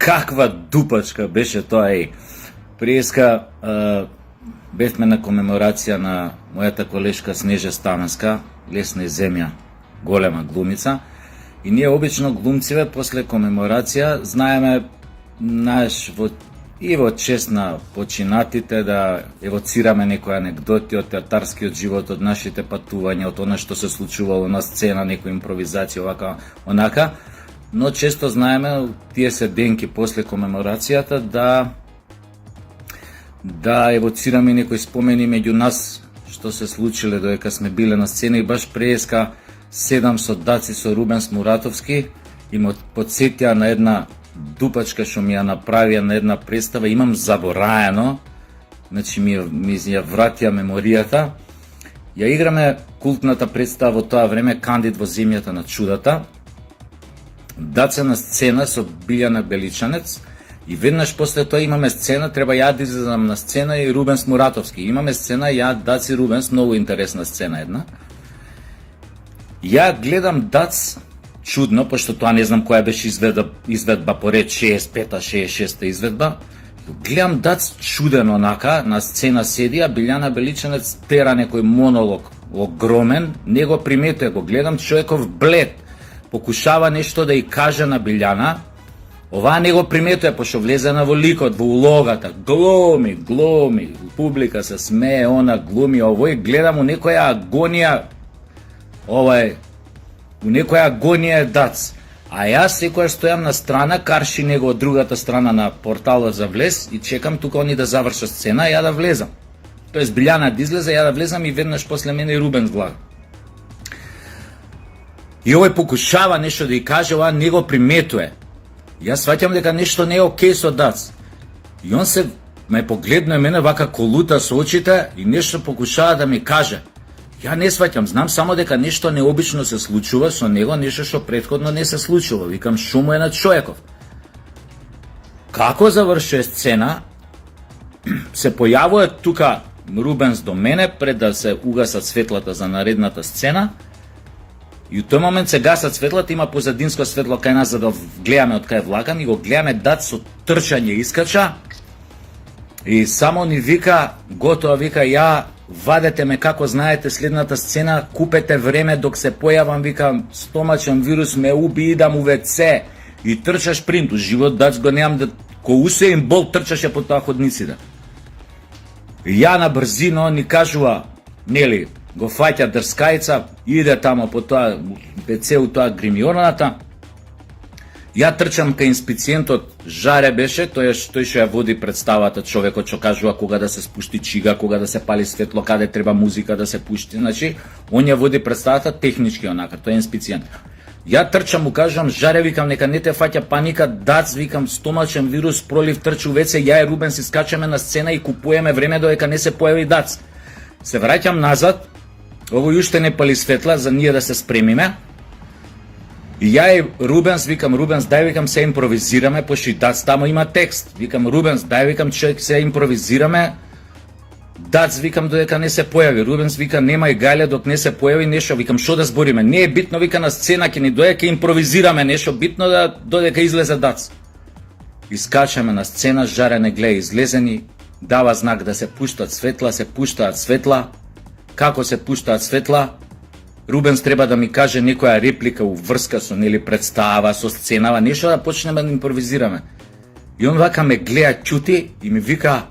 Каква дупачка беше тоа, Преска бевме на комеморација на мојата колешка Снежа Стаменска, Лесна и земја, голема глумица. И ние обично глумциве после комеморација знаеме во чест на починатите да евоцираме некои анегдоти од театарскиот живот, од нашите патувања, од она што се случувало на сцена, некои импровизација, овака, онака. Но често знаеме тие се денки после комеморацијата да евоцираме некои спомени меѓу нас што се случиле додека сме биле на сцена. И баш преска седам со Даци, со Рубенс Муратовски и ме подсетија на една дупачка што ми ја направија на една представа. Имам забораено, значи ми ја вратија меморијата. Ја играме култната представа во тоа време Кандид во земјата на чудата. Даца на сцена со Билјана Беличанец и веднаш после тоа имаме сцена, треба ја да излезам на сцена и Рубенс Муратовски. Имаме сцена, ја, Даци, Рубенс, многу интересна сцена една. Ја гледам Дац чудно, пошто тоа не знам која беше изведба по ред 65-та, 66-та изведба. Гледам Дац чуден онака, на сцена седи, а Билјана Беличанец тера некој монолог огромен, не го приметува, го гледам човеков блед, покушава нешто да и каже на Билјана, оваа не го приметува, пошто влезена во ликот, во улогата, глуми, публика се смее, она глуми, овој гледам у некоја агонија, у некоја агонија е Дац. А јас секоја стојам на страна, карши него од другата страна на порталот за влез и чекам тука они да завршат сцена, ја да влезам. Тоест Билјана да излезе, ја да влезам и веднаш после мене и Рубен влага. И овој покушава нешто да ја каже, ова не го приметува. Јас сваќам дека нешто не е окей со Дац. И он се ме погледна мене вака колута со очите и нешто покушава да ми каже. Ја не сваќам, знам само дека нешто необично се случува со него, нешто што претходно не се случува. Викам, шо му е на човеков? Како завршува сцена, се појавува тука Рубенс до мене пред да се угасат светлата за наредната сцена. И у тој момент се гасат светлата, има позадинско светло кај нас за да гледаме од кај влакам и го гледаме Дац со трчање искача. И само ни вика, готово, вика, ја вадете ме како знаете следната сцена, купете време док се појавам, викам, стомачен вирус ме уби, идам у ВЦ. И трчаш принту, живот Дац го немам да... Ко Усеин Бол трчаше по тоа ходниците. И ја на брзино ни кажува, нели, го фаќа дрскајца, иде тамо по тоа ВЦ у тоа гримионата. Ја трчам кај инспициентот, Жаре беше, тој што ја води представата, човекот што кажува кога да се спушти чига, кога да се пали светло, каде треба музика да се пушти, значи, он ја води представата технички онака, тој е инспициент. Ја трчам, му кажам, Жаре, викам, нека не те фаќа паника, Дац, викам, стомачен вирус, пролив трчу веќе, ја и Рубен си скачаме на сцена и купуваме време додека не се појави Дац. Се враќам назад, овој уште не пали светла за ние да се спремиме. И ја и Рубенс, викам, Рубенс, дај, викам, се импровизираме, пошто и Дац тамо има текст. Викам, Рубенс, дај, викам, човек, се импровизираме. Дац, викам, додека не се појави. Рубенс, вика, немај гајле док не се појави нешто. Викам, шо да збориме? Не е битно, вика, на сцена ќе ни дојде, ќе импровизираме нешто, битно да додека излезе Дац. Искачаме на сцена, Жаре не гледа, излезени, дава знак да се пуштат светла, се пуштаат светла. Како се пуштаат светла? Рубенс треба да ми каже некоја реплика у врска со, нели, представа, со сценава, нешто да почнеме да импровизираме. И он вака ме гледа, ќути и ми вика,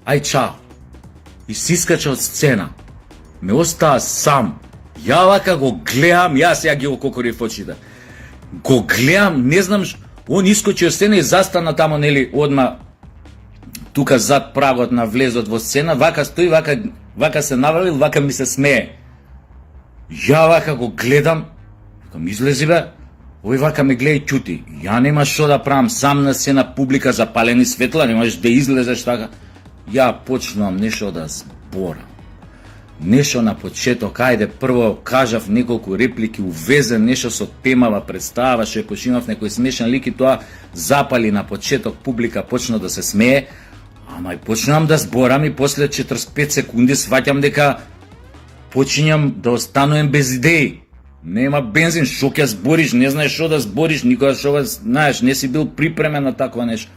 ај чао. И си искача од сцена. Ме остаа сам. Ја вака го гледам, јас ја ги ококорив очите. Го гледам, не знам, он искочи од сцена и застана тамо, нели, одма тука зад прагот на влезот во сцена, вака стои, вака се навалил, вака ми се смее. Ја вака го гледам, кам излези бе, овој вака ме гледа и ќути. Ја нема шо да правам, сам на сцена, публика, запалени светла, немаш да излезеш така. Ја почнувам нешто да зборам. Нешто на почеток, ајде, прво кажав неколку реплики, увезен нешто со темава представа, што починав некој смешен лик и тоа запали на почеток, публика почна да се смее, ама и почнувам да зборам и после 45 секунди сваќам дека почињам да останувам без идеи. Нема бензин, шо ќе збориш, не знаеш шо да збориш, никога шо знаеш, не си бил припремен на такова нешто.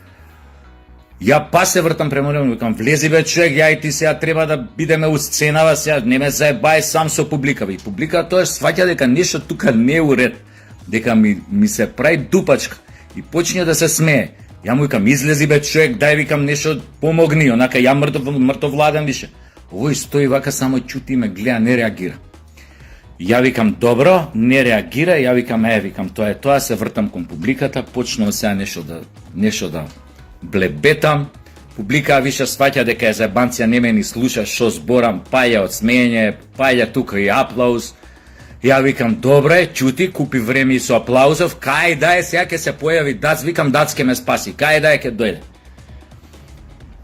Ја па се вртам према него, викам, влези бе човек, ја и ти сега треба да бидеме у сценава сега, не ме заебај сам со публика. И публика тоа сваќа дека нешто тука не е уред, дека ми се прави дупачка и почне да се смее. Ја му викам, излези бе човек, дај викам нешто помогни, онака ја мртов владен више. Овој стои вака само ќути ме гледа, не реагира. Ја викам, добро, не реагира, ја викам, викам, тоа е тоа, се вртам кон публиката, почнувам сега нешто да блебетам, публика више сваќа дека е заебанција, не ме ни слуша шо зборам, паја од смеење, паја тука и аплауз. Ја викам, добре, чути, купи време и со аплаузов, кај да е сега ќе се појави Дац, викам, Дац ќе ме спаси, кај да е ќе дојде.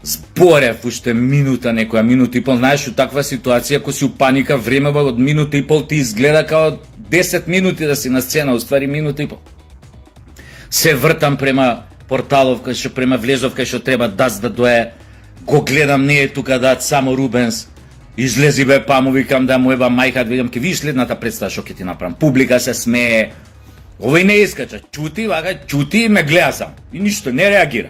Зборев уште минута, некоја минута и пол, знаеш, у таква ситуација, ако си у паника, време од минута и пол ти изгледа као 10 минути да си на сцена, уствари минута и пол. Се вртам према порталов, кај што према влезов, кај што треба Дац да дое, го гледам, не е тука Дац, само Рубенс, излези бе, па му викам да му еба мајка, викам, ке видиш следната представа што ќе ти направам, публика се смее, овој не искача, чути, вака, чути и ме гледа сам, и ништо, не реагира.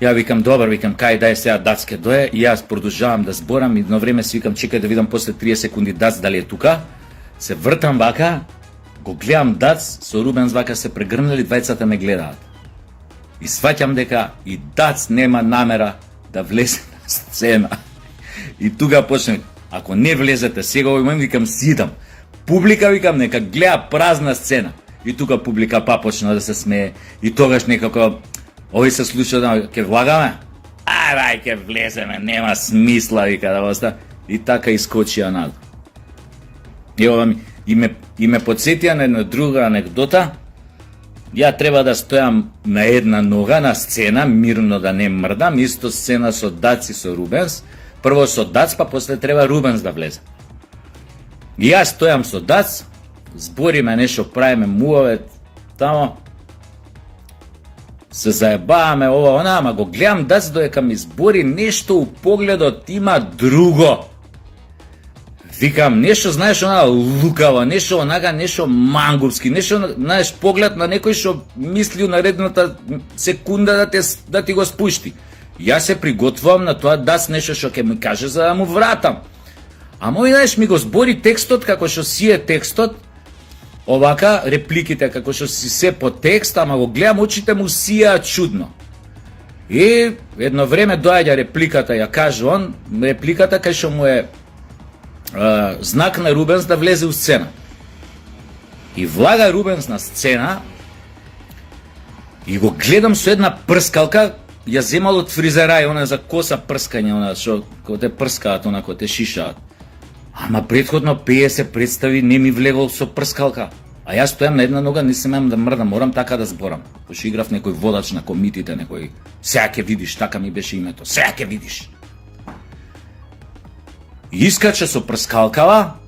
Ја викам, добар, викам, кај да е сега Дац ке дое, и јас продолжавам да зборам, и едно време си викам, чекај да видам после 30 секунди Дац дали е тука, се вртам вака, го гледам Дац, со Рубенс вака се прегрнали, двајцата ме гледаат. И сваќам дека и Дац нема намера да влезе на сцена. И тука почнем, ако не влезете сега овој момент, викам, сидам. Публика, викам, нека гледа празна сцена. И тука публика па почна да се смее. И тогаш некако, овој се слуша да ќе влагаме. Ај, ќе влеземе, нема смисла, вика да оста. И така искочија надо. И ова и ме подсетија на една друга анекдота. Ја треба да стојам на една нога на сцена, мирно да не мрдам, исто сцена со Дац и со Рубенс. Прво со Дац, па после треба Рубенс да влезе. И јас стојам со Дац, збориме нешто, правиме муваве, тамо, се заебаваме ова, она, ама го гледам Дац доека ми збори нешто у погледот има друго. Викам, нешто, знаеш, она лукаво, нешто онака, нешто мангурски, нешто, знаеш, поглед на некој што мисли наредната секунда да ти го спушти. Јас се приготвувам на тоа Дац нешто што ќе ми каже за да му вратам. А мој, знаеш, ми го збори текстот како што си е текстот, овака, репликите како што си се по текст, ама го гледам, очите му сија чудно. И едно време доаѓа репликата, ја каже он, репликата кај што му е знак на Рубенс да влезе у сцена. И влага Рубенс на сцена и го гледам со една прскалка, ја земал од фризера и она за коса прскање, она што кога те прскаат, она кога те шишаат. Ама претходно пее се представи, не ми влегол со прскалка. А јас стојам на една нога, не смеам да мрдам, морам така да зборам. Пошто играв некој водач на комитите, некој сега ќе видиш, така ми беше името, сега ќе видиш. И искача со прскалкава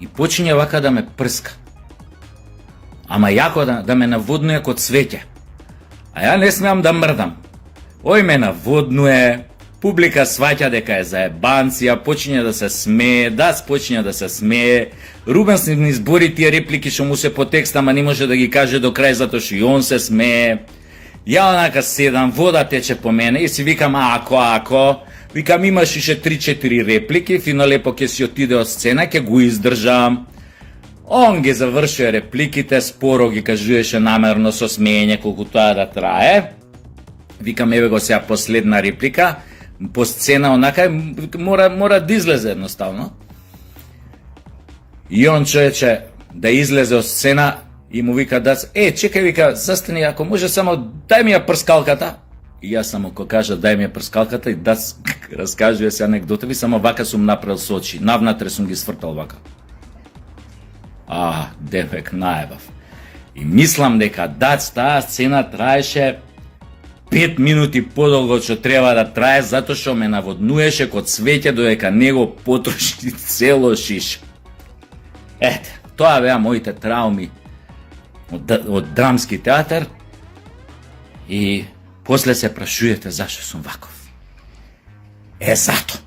и почиња вака да ме прска. Ама јако да ме наводнува код цвеќе. А ја не смеам да мрдам. Ој ме наводнува, публика сваќа дека е заебанција, почиња да се смее, Дац почиња да се смее, Рубенс ни избори тие реплики што му се по текст, ама не може да ги каже до крај затоа што и он се смее. Ја онака седам, вода тече по мене и си викам ако, викам имаш ише 3-4 реплики, фино лепо ќе си отиде од сцена, ќе го издржам. Он ги завршува репликите, споро ги кажуваше намерно со смеење колку тоа да трае. Викам, еве го сега последна реплика, по сцена онака, мора да излезе едноставно. И он човече да излезе од сцена и му вика Дац, чекај, вика, застани, ако може само дај ми ја прскалката. И јас само ко кажа дај ми ја прскалката и Дац раскажува се анекдотови, само вака сум направил со очи, навнатре сум ги свртал вака. Девек наебав. И мислам дека Дац таа сцена траеше 5 минути подолго што треба да трае, затоа што ме наводнуеше код цвеќе додека него потроши цело шиш. Тоа беа моите трауми од драмски театар и после се прашувате зашто сум ваков. Зато.